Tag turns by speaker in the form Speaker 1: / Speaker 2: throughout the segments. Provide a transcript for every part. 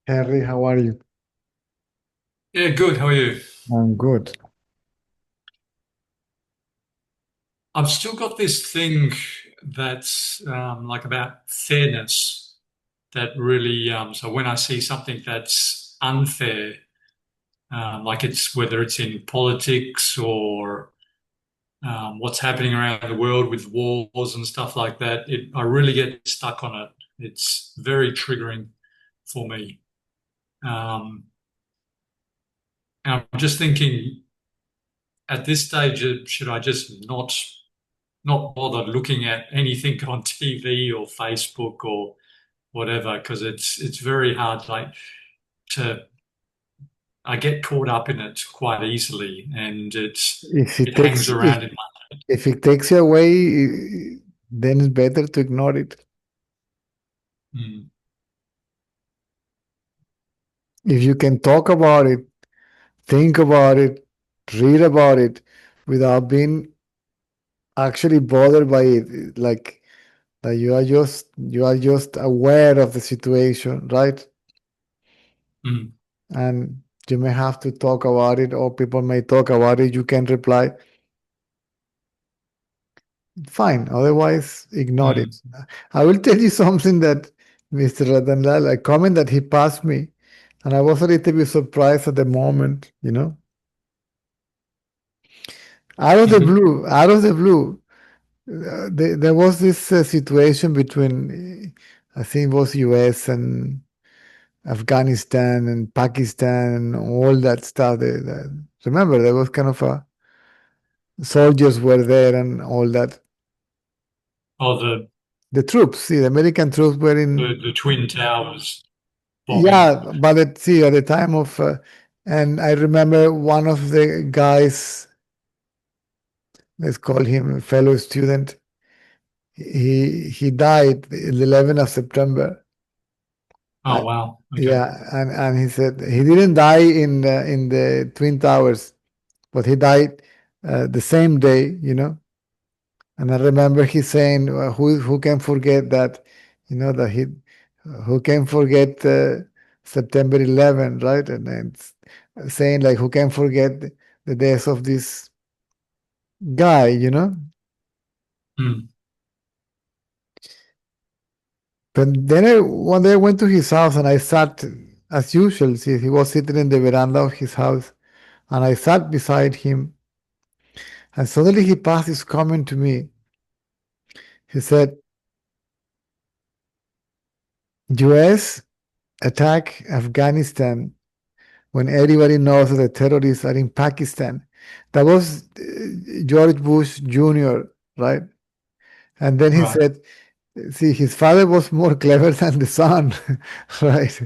Speaker 1: Harry, how are you?
Speaker 2: Yeah, good. How are you?
Speaker 1: I'm good.
Speaker 2: I've still got this thing that's like about fairness that really, so when I see something that's unfair, like it's whether it's in politics or what's happening around the world with wars and stuff like that, I really get stuck on it. It's very triggering for me. Um, and I'm just thinking at this stage, should I just not bother looking at anything on TV or Facebook or whatever because it's very hard like to I get caught up in it quite easily and
Speaker 1: If it
Speaker 2: it hangs
Speaker 1: takes if
Speaker 2: around in my
Speaker 1: if it takes you away, then it's better to ignore it.
Speaker 2: mm,
Speaker 1: If you can talk about it, think about it, read about it without being actually bothered by it, like that you are just aware of the situation, right?
Speaker 2: mm,
Speaker 1: And you may have to talk about it, or people may talk about it. You can reply, fine. Otherwise, ignore it.
Speaker 2: mm,
Speaker 1: I will tell you something that Mr. Ratanlal, a comment that he passed me, and I was a little bit surprised at the moment,
Speaker 2: mhm.
Speaker 1: Out of the blue, there was this situation between, I think it was US and Afghanistan and Pakistan and all that stuff. Remember, there was kind of a soldiers were there and all that.
Speaker 2: Oh,
Speaker 1: The troops, see, the American troops were in.
Speaker 2: the Twin Towers bombing.
Speaker 1: Yeah, but see, at the time of, and I remember one of the guys, let's call him a fellow student, he died the 11th of September.
Speaker 2: Oh
Speaker 1: I,
Speaker 2: wow. Okay.
Speaker 1: yeah, and he said he didn't die in the Twin Towers, but he died the same day, And I remember he saying, who can forget that, that who can forget September 11, right? And then saying like, who can forget the death of this guy.
Speaker 2: Mm,
Speaker 1: But then one day I went to his house and I sat as usual. See, he was sitting in the veranda of his house, and I sat beside him, and suddenly he passed this comment to me. He said, "U.S. attack Afghanistan when everybody knows that the terrorists are in Pakistan." That was George Bush Jr., right? And then he
Speaker 2: right.
Speaker 1: said, see, his father was more clever than the son, right?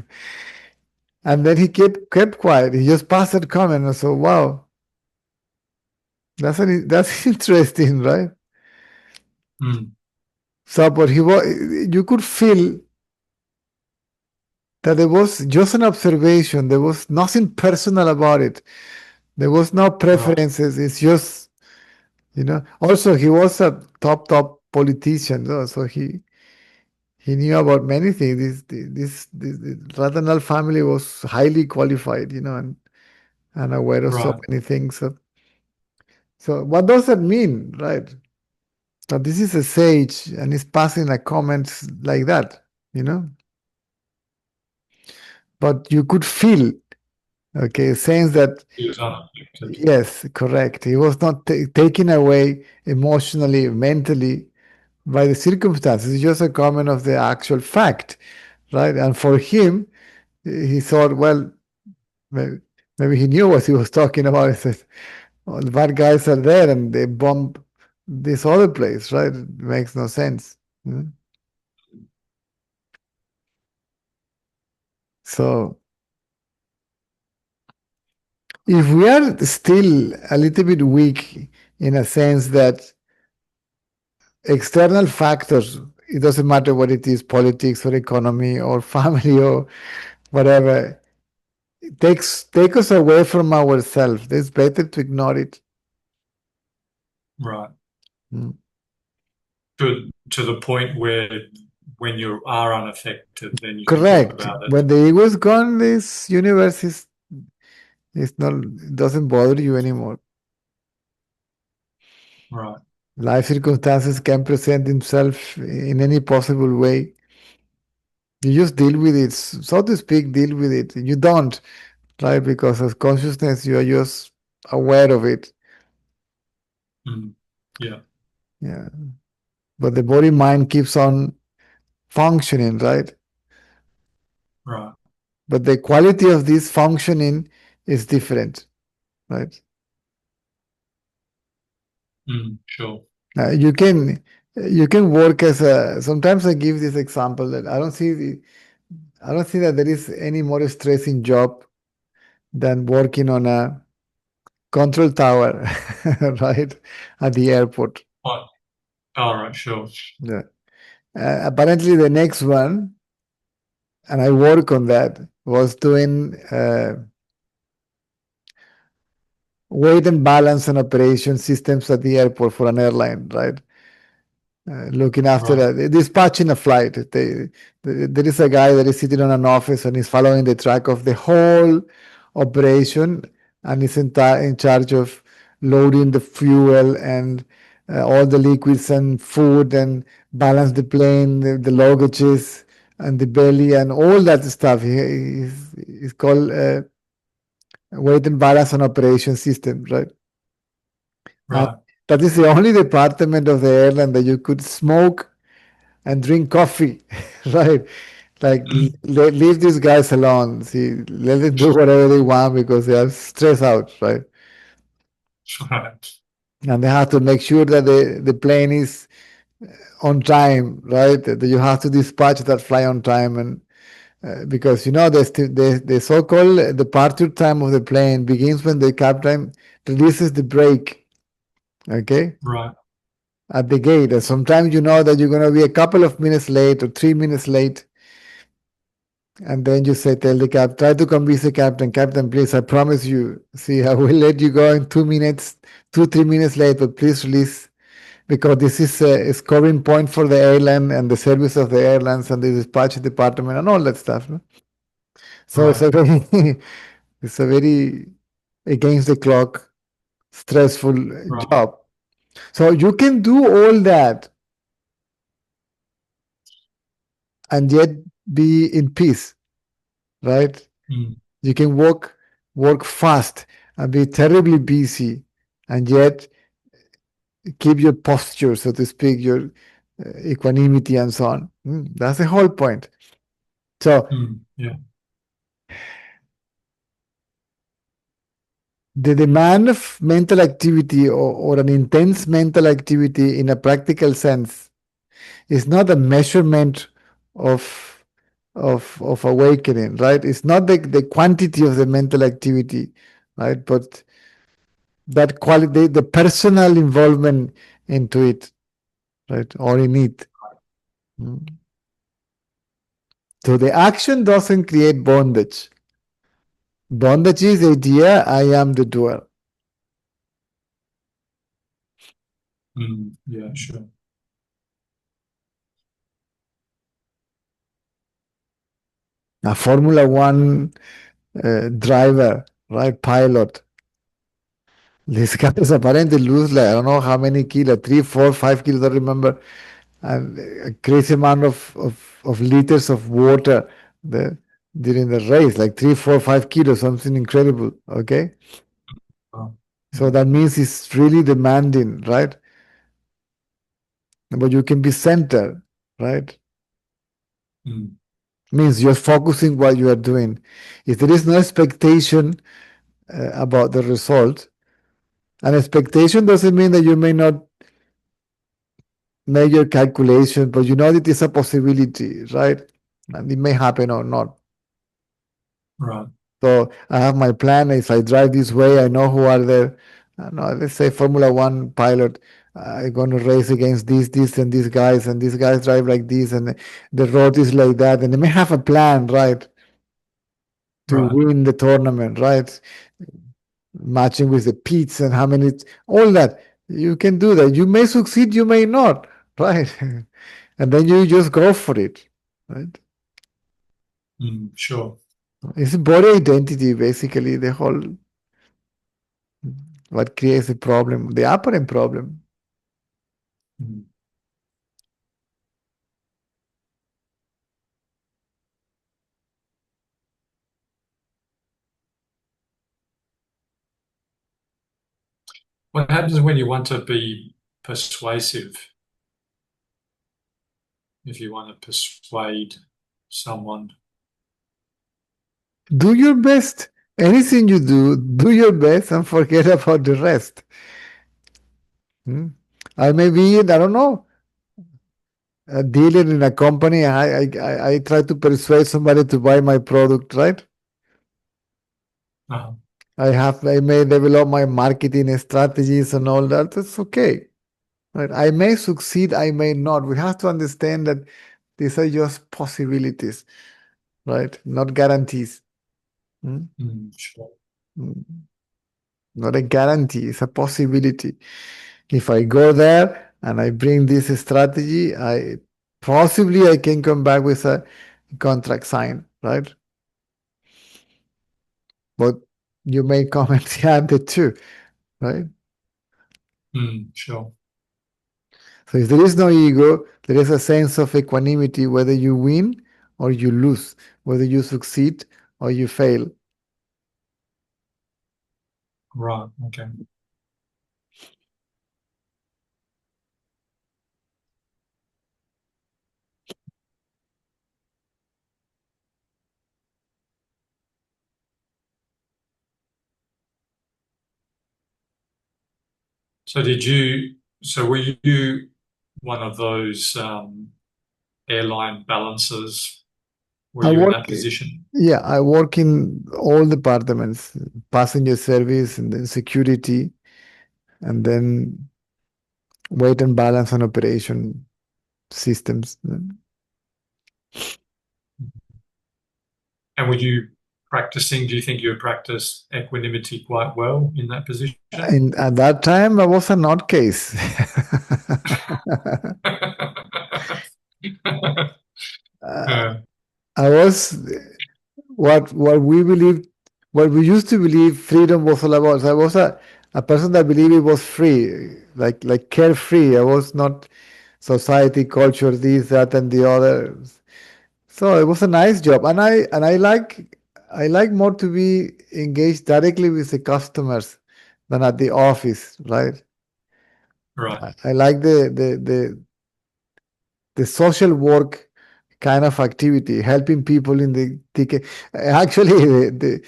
Speaker 1: And then he kept quiet. He just passed that comment. And so, wow, that's interesting, right?
Speaker 2: Mm,
Speaker 1: So, but you could feel that there was just an observation. There was nothing personal about it. There was no
Speaker 2: right.
Speaker 1: preferences. It's just, Also, he was a top politician, so he knew about many things. This Ratanal family was highly qualified, and aware of so
Speaker 2: Right.
Speaker 1: many things. So what does that mean, right? So this is a sage, and he's passing a comment like that, you know. But you could feel, okay, saying that
Speaker 2: He was unaffected.
Speaker 1: yes, correct. He was not taken away emotionally, mentally by the circumstances. It's just a comment of the actual fact, right? And for him, he thought, well, maybe, maybe he knew what he was talking about. He said, "All the bad guys are there, and they bomb this other place, right? It makes no sense." So if we are still a little bit weak in a sense that external factors, it doesn't matter what it is, politics or economy or family or whatever, take us away from ourselves. It's better to ignore it.
Speaker 2: Right.
Speaker 1: Mm.
Speaker 2: To the point where when you are unaffected, then you can talk
Speaker 1: Correct.
Speaker 2: about it.
Speaker 1: When the ego is gone, this universe is not doesn't bother you anymore.
Speaker 2: Right.
Speaker 1: Life circumstances can present themselves in any possible way. You just deal with it, so to speak, deal with it. You don't, right? Because as consciousness, you are just aware of it.
Speaker 2: Mm. Yeah.
Speaker 1: Yeah. But the body mind keeps on functioning, right?
Speaker 2: Right.
Speaker 1: But the quality of this functioning is different, right?
Speaker 2: Sure.
Speaker 1: You can work as a. Sometimes I give this example that I don't think that there is any more stressing job than working on a control tower, right, at the airport.
Speaker 2: What? All right. Sure.
Speaker 1: Yeah. Apparently, the next one, and I work on that, was doing weight and balance and operation systems at the airport for an airline, right? Looking after
Speaker 2: Right.
Speaker 1: dispatching a flight. There is a guy that is sitting on an office and is following the track of the whole operation and is in charge of loading the fuel and all the liquids and food and balance the plane, the luggages and the belly and all that stuff. He's called weight and balance and operation system, right? And
Speaker 2: Right.
Speaker 1: that is the only department of the airline that you could smoke and drink coffee, right? Like
Speaker 2: Mm.
Speaker 1: leave these guys alone. See, let them do whatever they want because they are stressed out, right?
Speaker 2: Right.
Speaker 1: And they have to make sure that the plane is on time, right? That you have to dispatch that flight on time, and because you know the so-called departure time of the plane begins when the captain releases the brake, okay,
Speaker 2: Right.
Speaker 1: at the gate. And sometimes you know that you're going to be a couple of minutes late or 3 minutes late. And then you say, tell the captain, try to convince the captain, Captain, please, I promise you, see, I will let you go in 2 minutes, 3 minutes late, but please release, because this is a scoring point for the airline and the service of the airlines and the dispatch department and all that stuff. No? So it's
Speaker 2: Right.
Speaker 1: a very, it's a very against the clock, stressful
Speaker 2: Right.
Speaker 1: job. So you can do all that and yet be in peace, right?
Speaker 2: Mm.
Speaker 1: You can work fast and be terribly busy, and yet keep your posture, so to speak, your equanimity and so on. That's the whole point. So
Speaker 2: Yeah.
Speaker 1: the demand of mental activity or an intense mental activity in a practical sense is not a measurement of of awakening, right? It's not the quantity of the mental activity, right? But that quality, the personal involvement into it, right? Or in it. Mm. So the action doesn't create bondage. Bondage is the idea I am the doer.
Speaker 2: Yeah. Sure.
Speaker 1: A Formula One driver, right? Pilot. These guys apparently lose like I don't know how many kilos, 3, 4, 5 kilos, I don't remember, and a crazy amount of liters of water the, during the race, like 3, 4, 5 kilos, something incredible. Okay.
Speaker 2: Oh,
Speaker 1: So
Speaker 2: yeah.
Speaker 1: that means it's really demanding, right? But you can be centered, right?
Speaker 2: Mm.
Speaker 1: Means you're focusing what you are doing. If there is no expectation about the result, an expectation doesn't mean that you may not make your calculation, but you know it is a possibility, right? And it may happen or not.
Speaker 2: Right.
Speaker 1: So I have my plan. If I drive this way, I know who are there. No, let's say Formula One pilot. I'm going to race against this, and these guys drive like this, and the road is like that, and they may have a plan, right, to
Speaker 2: Right.
Speaker 1: win the tournament, right? Matching with the pits and how many, all that. You can do that. You may succeed, you may not, right? and then you just go for it, right?
Speaker 2: Sure.
Speaker 1: It's body identity, basically, the whole what creates the problem, the apparent problem.
Speaker 2: Mm. What happens when you want to be persuasive? If you want to persuade someone.
Speaker 1: Do your best. Anything you do your best and forget about the rest. Hmm? I may be, I don't know, a dealer in a company. I try to persuade somebody to buy my product, right?
Speaker 2: Uh-huh.
Speaker 1: I may develop my marketing strategies and all that. That's okay. Right? I may succeed, I may not. We have to understand that these are just possibilities, right? Not guarantees. Hmm?
Speaker 2: Sure.
Speaker 1: Hmm. Not a guarantee, it's a possibility. If I go there and I bring this strategy, I possibly I can come back with a contract sign, right? But you may comment the other too, right?
Speaker 2: Sure.
Speaker 1: So if there is no ego, there is a sense of equanimity, whether you win or you lose, whether you succeed or you fail.
Speaker 2: Right. Okay. So were you one of those airline balancers? Were
Speaker 1: I
Speaker 2: you in
Speaker 1: work,
Speaker 2: that position?
Speaker 1: yeah, I work in all departments, passenger service and then security, and then weight and balance on operation systems.
Speaker 2: And were you practicing? Do you think you had practiced equanimity quite well in that position?
Speaker 1: And at that time, I was a nutcase. uh,
Speaker 2: Yeah.
Speaker 1: I was what we believed, what we used to believe freedom was all about. So I was a person that believed it was free, like carefree. I was not society, culture, this, that, and the other. So it was a nice job, and I like more to be engaged directly with the customers than at the office, right?
Speaker 2: Right.
Speaker 1: I like the social work kind of activity, helping people in the ticket. Actually, the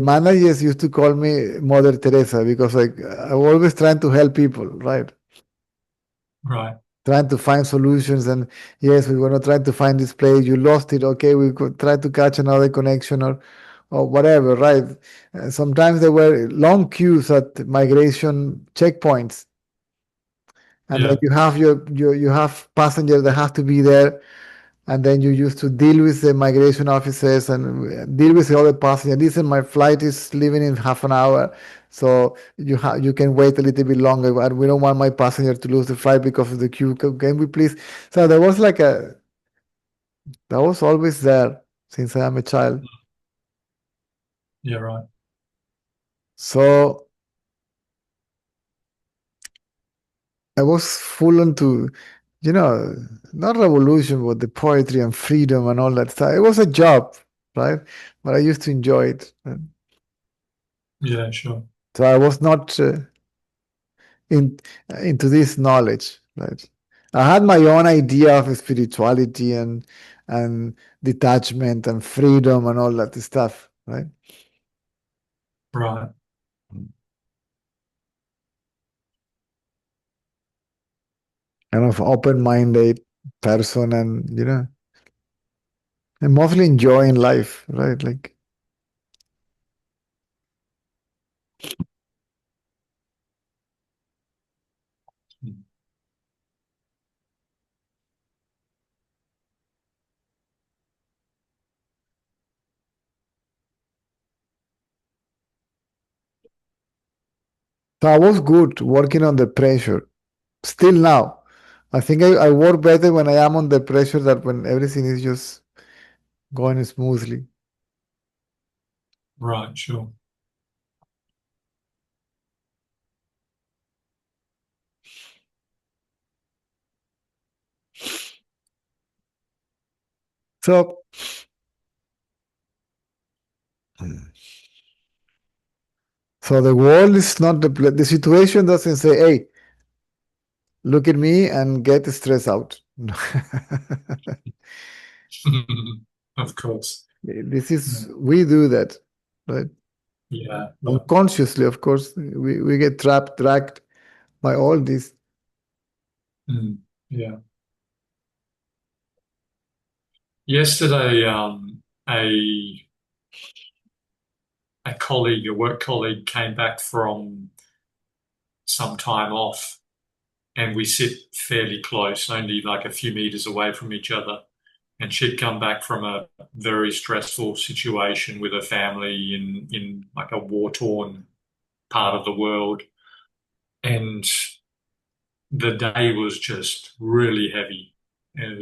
Speaker 1: managers used to call me Mother Teresa because like I'm always trying to help people, right?
Speaker 2: Right.
Speaker 1: Trying to find solutions, and yes, we were not trying to find this place. You lost it, okay? We could try to catch another connection or whatever, right? Sometimes there were long queues at migration checkpoints, and then
Speaker 2: Yeah.
Speaker 1: you have passengers that have to be there, and then you used to deal with the migration officers and deal with the other passengers. Listen, my flight is leaving in half an hour, so you can wait a little bit longer. And we don't want my passenger to lose the flight because of the queue. Can we please? So there was like that was always there since I am a child.
Speaker 2: Yeah. Right.
Speaker 1: So I was full into, you know, not revolution, but the poetry and freedom and all that stuff. It was a job, right? But I used to enjoy it.
Speaker 2: Yeah. Sure.
Speaker 1: So I was not in into this knowledge, right? I had my own idea of spirituality and detachment and freedom and all that stuff, right?
Speaker 2: Right.
Speaker 1: Kind of open-minded person, and I'm mostly enjoying life, right? Like so I was good working under pressure, still now. I think I work better when I am under pressure than when everything is just going smoothly.
Speaker 2: Right, sure.
Speaker 1: So, so the world is not the situation doesn't say, "Hey, look at me and get stressed out."
Speaker 2: Of course.
Speaker 1: This
Speaker 2: Yeah,
Speaker 1: is we do that, right?
Speaker 2: yeah, yeah.
Speaker 1: Unconsciously, of course, we get trapped, dragged by all this.
Speaker 2: Mm, yeah. Yesterday, a colleague, a work colleague, came back from some time off, and we sit fairly close, only like a few meters away from each other. And she'd come back from a very stressful situation with her family in like a war-torn part of the world, and the day was just really heavy. I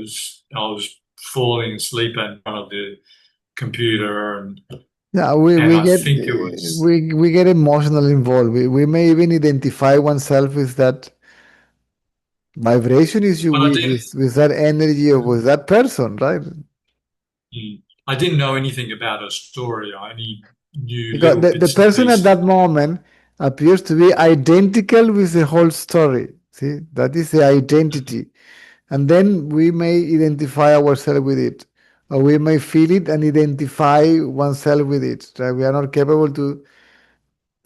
Speaker 2: was falling asleep in front of the computer,
Speaker 1: Yeah, we,
Speaker 2: and
Speaker 1: we
Speaker 2: I
Speaker 1: get
Speaker 2: think it was,
Speaker 1: we get emotional involved. We may even identify oneself with that vibration is you
Speaker 2: but
Speaker 1: with that energy or with that person, right?
Speaker 2: I didn't know anything about her story. I only knew
Speaker 1: Because
Speaker 2: little
Speaker 1: the
Speaker 2: bits and
Speaker 1: person at
Speaker 2: pieces.
Speaker 1: that moment appears to be identical with the whole story. See, that is the identity. And then we may identify ourselves with it, or we may feel it and identify oneself with it. Right? We are not capable to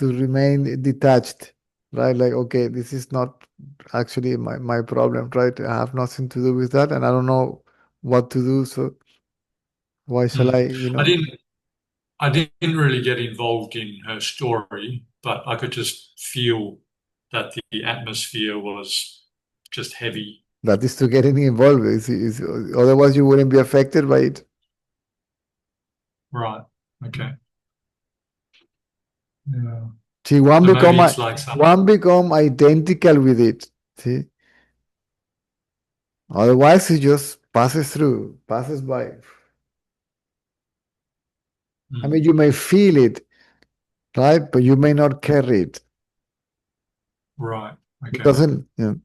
Speaker 1: remain detached, right? Like, okay, this is not actually my problem, right? I have nothing to do with that, and I don't know what to do. So why shall I,
Speaker 2: Mm. I didn't I didn't really get involved in her story, but I could just feel that the atmosphere was just heavy.
Speaker 1: That is to getting involved. Otherwise, you wouldn't be affected by it.
Speaker 2: Right. Okay. Yeah.
Speaker 1: See,
Speaker 2: So maybe it's like some.
Speaker 1: one become identical with it. See, otherwise, it just passes through, passes by. I
Speaker 2: Mm,
Speaker 1: mean, you may feel it, right? But you may not carry it.
Speaker 2: right.
Speaker 1: It
Speaker 2: Okay.
Speaker 1: doesn't, you know,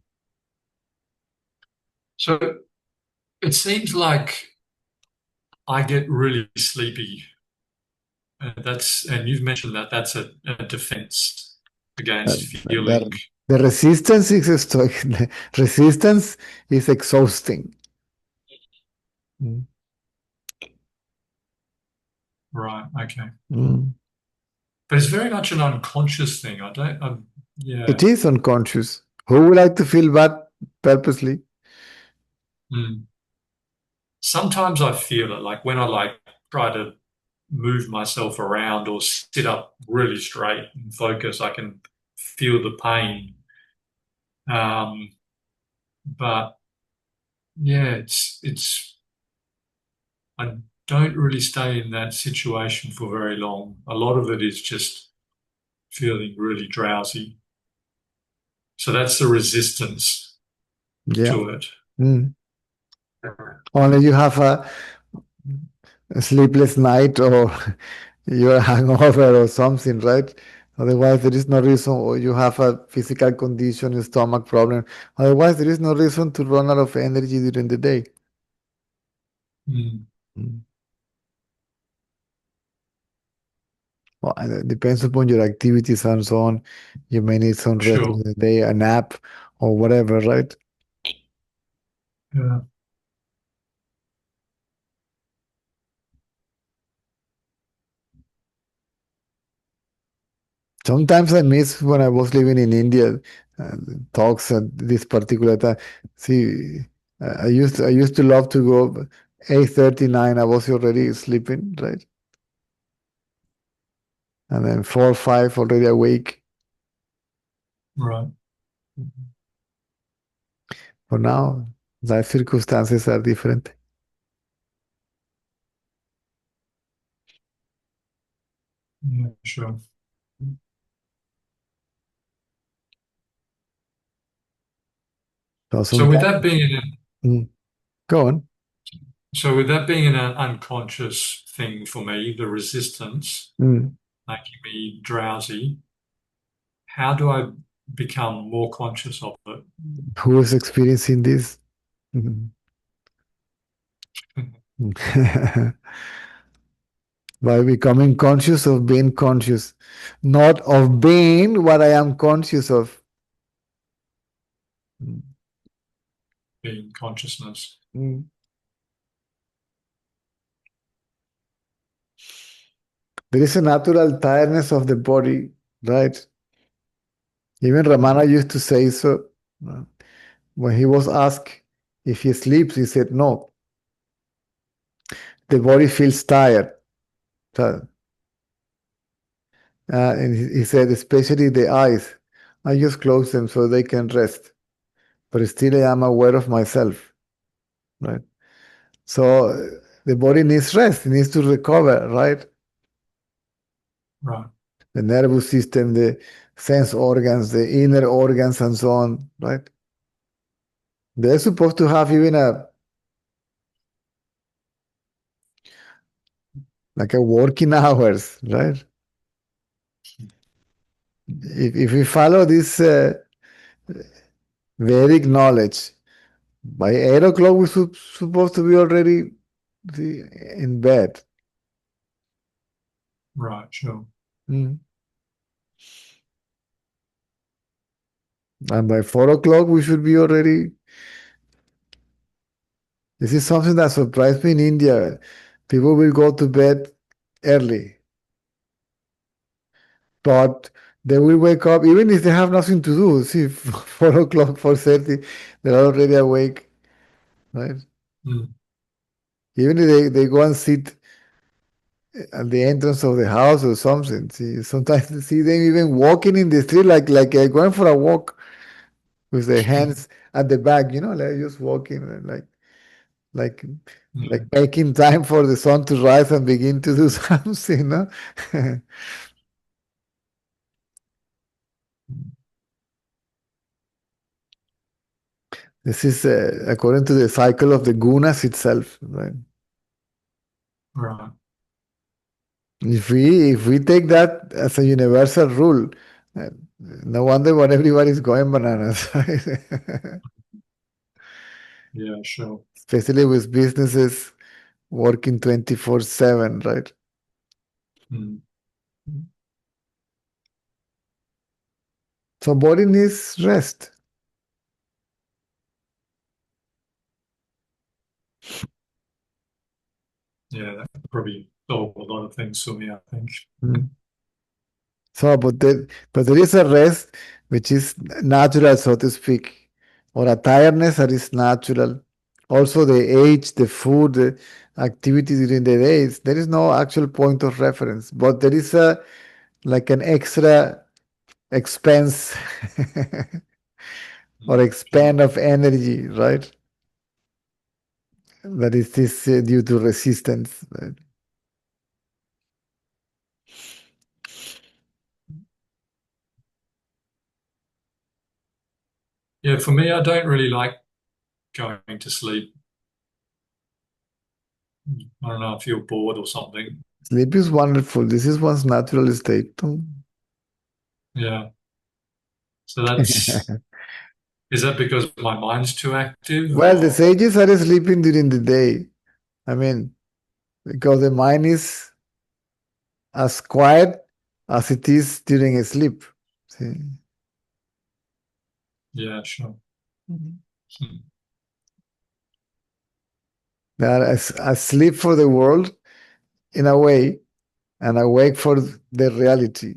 Speaker 2: So it seems like I get really sleepy. And you've mentioned that that's a defense
Speaker 1: uh,
Speaker 2: against feeling.
Speaker 1: the resistance is the resistance is exhausting. Mm.
Speaker 2: Right. Okay.
Speaker 1: Mm.
Speaker 2: But it's very much an unconscious thing.
Speaker 1: It
Speaker 2: Yeah.
Speaker 1: is unconscious. Who would like to feel bad purposely?
Speaker 2: Mm. Sometimes I feel it like when I like try to move myself around or sit up really straight and focus, I can feel the pain. Um, but yeah, it's I don't really stay in that situation for very long. A lot of it is just feeling really drowsy. So that's the resistance
Speaker 1: Yeah.
Speaker 2: to it.
Speaker 1: Mm. Only you have a sleepless night or you're hangover or something, right? Otherwise, there is no reason, or you have a physical condition, a stomach problem. Otherwise, there is no reason to run out of energy during the day.
Speaker 2: Mm,
Speaker 1: Mm. Well, and it depends upon your activities and so on. You may need some rest
Speaker 2: sure.
Speaker 1: during the day, a nap, or whatever, right?
Speaker 2: Yeah.
Speaker 1: Sometimes I miss when I was living in India, uh, talks at this particular time. See, I used to love to go 8:39. I was already sleeping, right? And then 4 5 already awake.
Speaker 2: Right.
Speaker 1: For now, the circumstances are different.
Speaker 2: Yeah, sure.
Speaker 1: So
Speaker 2: So with
Speaker 1: sometimes,
Speaker 2: that being an
Speaker 1: mm, go on.
Speaker 2: so with that being an unconscious thing for me, the resistance
Speaker 1: Mm.
Speaker 2: making me drowsy, how do I become more conscious of it?
Speaker 1: Who is experiencing this? Mm. By becoming conscious of being conscious, not of being what I am conscious of. Mm.
Speaker 2: Being consciousness.
Speaker 1: Mm. There is a natural tiredness of the body, right? Even
Speaker 2: Mm,
Speaker 1: Ramana used to say so. When he was asked if he sleeps, he said, no, the body feels tired. So, and he said, especially the eyes. I just close them so they can rest. But still, I am aware of myself, right? So the body needs rest, it needs to recover, right?
Speaker 2: right,
Speaker 1: The nervous system, the sense organs, the inner organs, and so on, right? They're supposed to have even a like a working hours, right? If we follow this Vedic knowledge, by 8 o'clock we're supposed to be already in bed.
Speaker 2: right, sure.
Speaker 1: Mm. And by 4 o'clock we should be already. This is something that surprised me in India. People will go to bed early, but they will wake up even if they have nothing to do. See, 4 o'clock, 4:30, they're already awake, right?
Speaker 2: Mm,
Speaker 1: Even if they go and sit at the entrance of the house or something. See, sometimes you see them even walking in the street like going for a walk with their hands at the back, like just walking like like
Speaker 2: mm.
Speaker 1: making time for the sun to rise and begin to do something, no? This is according to the cycle of the gunas itself, right?
Speaker 2: Right.
Speaker 1: If we take that as a universal rule, uh, no wonder what everybody's going bananas, right?
Speaker 2: Yeah, sure.
Speaker 1: Especially with businesses working 24/7, right?
Speaker 2: Mm.
Speaker 1: So body needs rest.
Speaker 2: Yeah, that could probably solve a lot of things for me, I think.
Speaker 1: Mm. So, but there is a rest which is natural, so to speak, or a tiredness that is natural. Also, the age, the food, the activity during the days, there is no actual point of reference, but there is a like an extra expense or
Speaker 2: Mm, sure.
Speaker 1: expand of energy, right? That is this due to resistance. Right?
Speaker 2: Yeah, for me, I don't really like going to sleep. I don't know if you're bored or something.
Speaker 1: Sleep is wonderful. This is one's natural state.
Speaker 2: Yeah. So is that because my mind's too active
Speaker 1: Well, the
Speaker 2: or?
Speaker 1: sages are sleeping during the day. I mean, because the mind is as quiet as it is during a sleep. See?
Speaker 2: Yeah, sure.
Speaker 1: Mhm.
Speaker 2: Hmm.
Speaker 1: They are asleep for the world in a way and awake for the reality.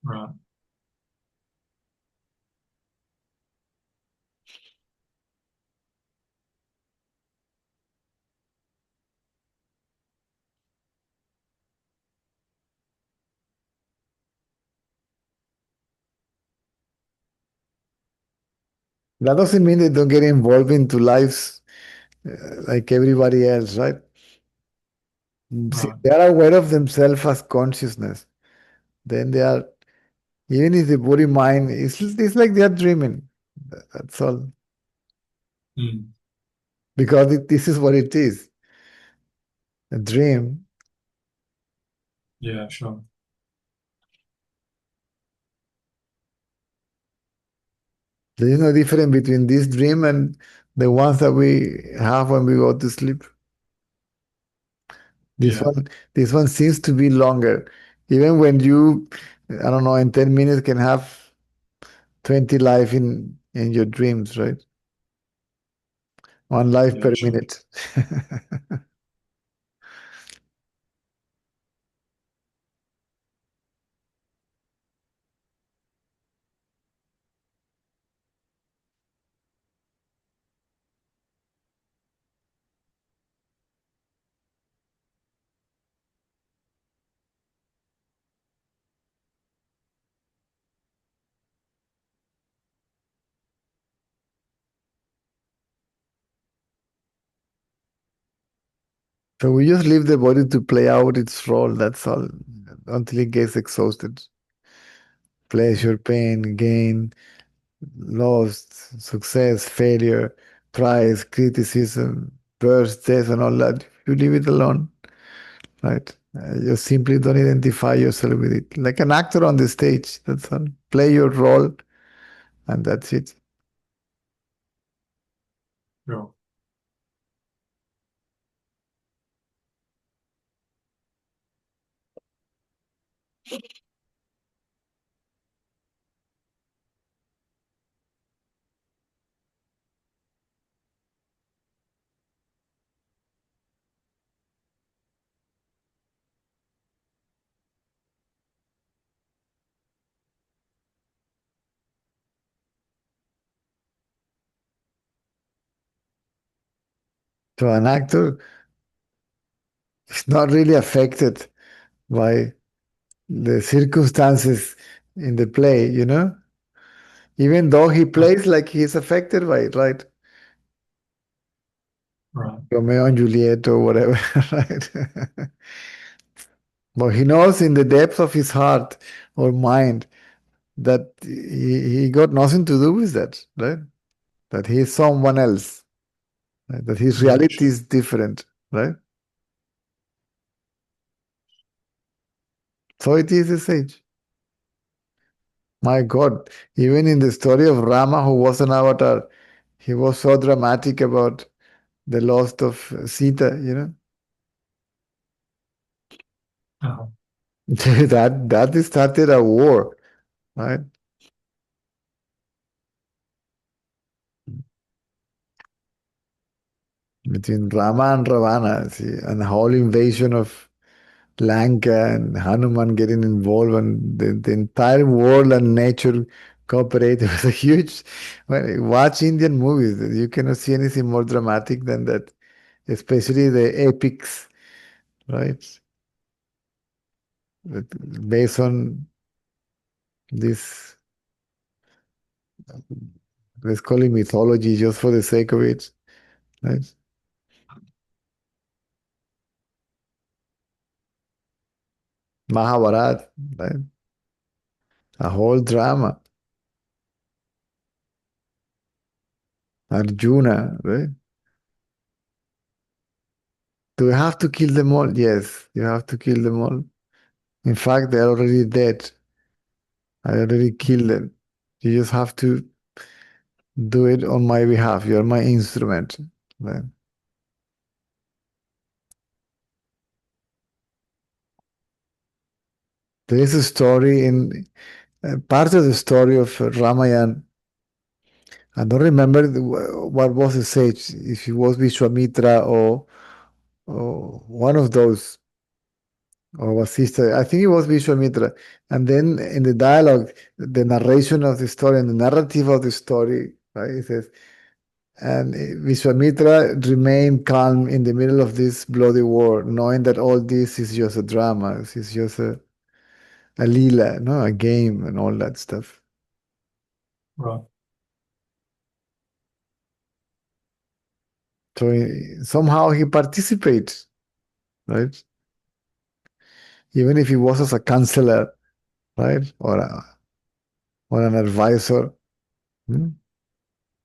Speaker 2: Right.
Speaker 1: That doesn't mean they don't get involved into lives like everybody else, right? See,
Speaker 2: Right.
Speaker 1: they are aware of themselves as consciousness. Then they are Even if the body mind, it's like they're dreaming. That's all.
Speaker 2: Mm.
Speaker 1: Because this is what it is, a dream.
Speaker 2: Yeah, sure.
Speaker 1: There is no difference between this dream and the ones that we have when we go to sleep. This
Speaker 2: Yeah,
Speaker 1: one, this one seems to be longer. Even when you, I don't know, in 10 minutes can have 20 life in your dreams, right? One life
Speaker 2: yeah,
Speaker 1: per
Speaker 2: sure.
Speaker 1: minute. So we just leave the body to play out its role, that's all, until it gets exhausted. Pleasure, pain, gain, lost, success, failure, prize, criticism, birth, death, and all that. You leave it alone, right? You simply don't identify yourself with it. Like an actor on the stage, that's all. Play your role, and that's it.
Speaker 2: Sure.
Speaker 1: So an actor is not really affected by the circumstances in the play, even though he
Speaker 2: Oh,
Speaker 1: plays like he's affected by it, right?
Speaker 2: right.
Speaker 1: Romeo and Juliet or whatever, right? But he knows in the depths of his heart or mind that he got nothing to do with that, right? That he is someone else, right? That his
Speaker 2: Mm,
Speaker 1: reality
Speaker 2: sure.
Speaker 1: is different, right? So it is the sage. My God, even in the story of Rama, who was an avatar, he was so dramatic about the loss of Sita.
Speaker 2: Uh,
Speaker 1: That started a war, right? Between Rama and Ravana, see, and the whole invasion of Lanka and Hanuman getting involved, and the entire world and nature cooperated. It was a huge. Well, watch Indian movies. You cannot see anything more dramatic than that, especially the epics, right? Based on this, let's call it mythology just for the sake of it, right? Mahabharat, right? A whole drama. Arjuna, right? Do we have to kill them all? Yes, you have to kill them all. In fact, they're already dead. I already killed them. You just have to do it on my behalf. You're my instrument. Right? There is a story in part of the story of Ramayana. I don't remember what was the sage, if it was Vishwamitra or one of those, or was sister. I think it was Vishwamitra. And then in the dialogue, the narration of the story and the narrative of the story, right? It says, and Vishwamitra remained calm in the middle of this bloody war, knowing that all this is just a drama. It's just a lila, no, a game and all that stuff.
Speaker 2: right.
Speaker 1: So somehow he participates, right? Even if he was as a counselor, right? Or or an advisor. Hmm?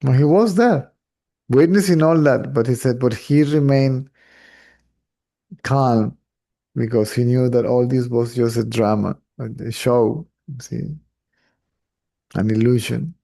Speaker 1: No, he was there, witnessing all that, but he said, but he remained calm because he knew that all this was just a drama, a show, see, an illusion.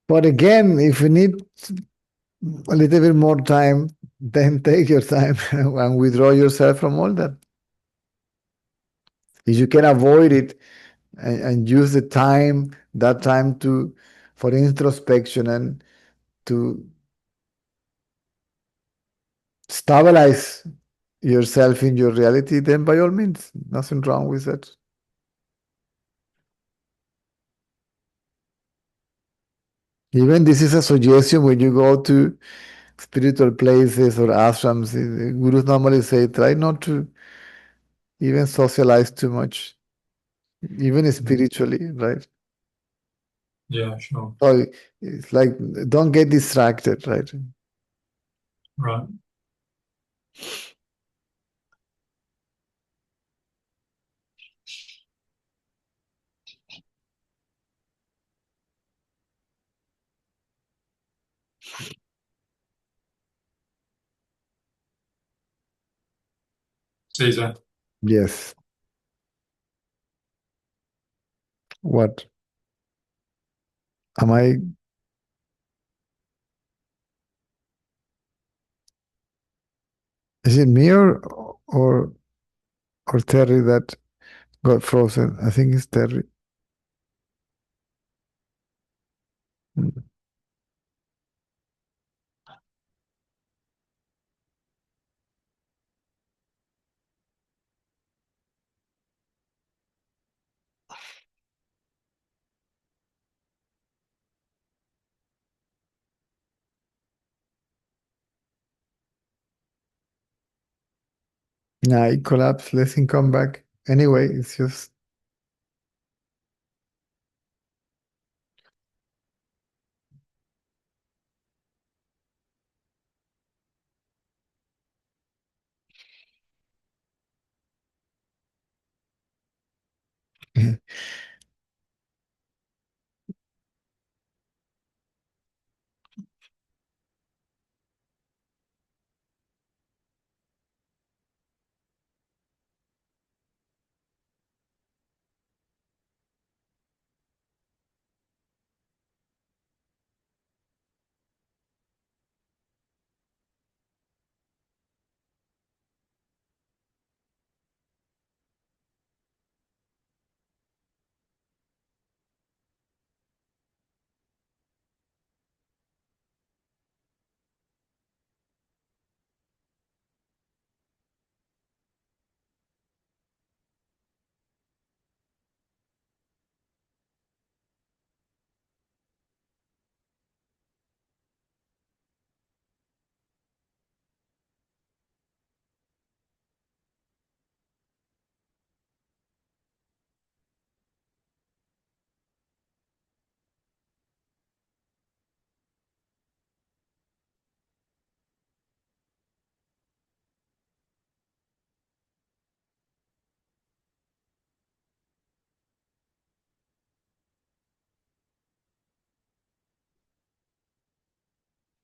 Speaker 1: But again, if you need a little bit more time, then take your time and withdraw yourself from all that. If you can avoid it and use the time, that time to for introspection and to stabilize yourself in your reality, then by all means, nothing wrong with that. Even this is a suggestion when you go to spiritual places or ashrams. Gurus normally say try not to even socialize too much, even spiritually, right?
Speaker 2: Yeah, sure.
Speaker 1: So it's like don't get distracted, right?
Speaker 2: Right. Caesar.
Speaker 1: Yes. What am I? Is it me or Terry that got frozen? I think it's Terry. Mm. Nah, it collapsed. Let him come back. Anyway, it's just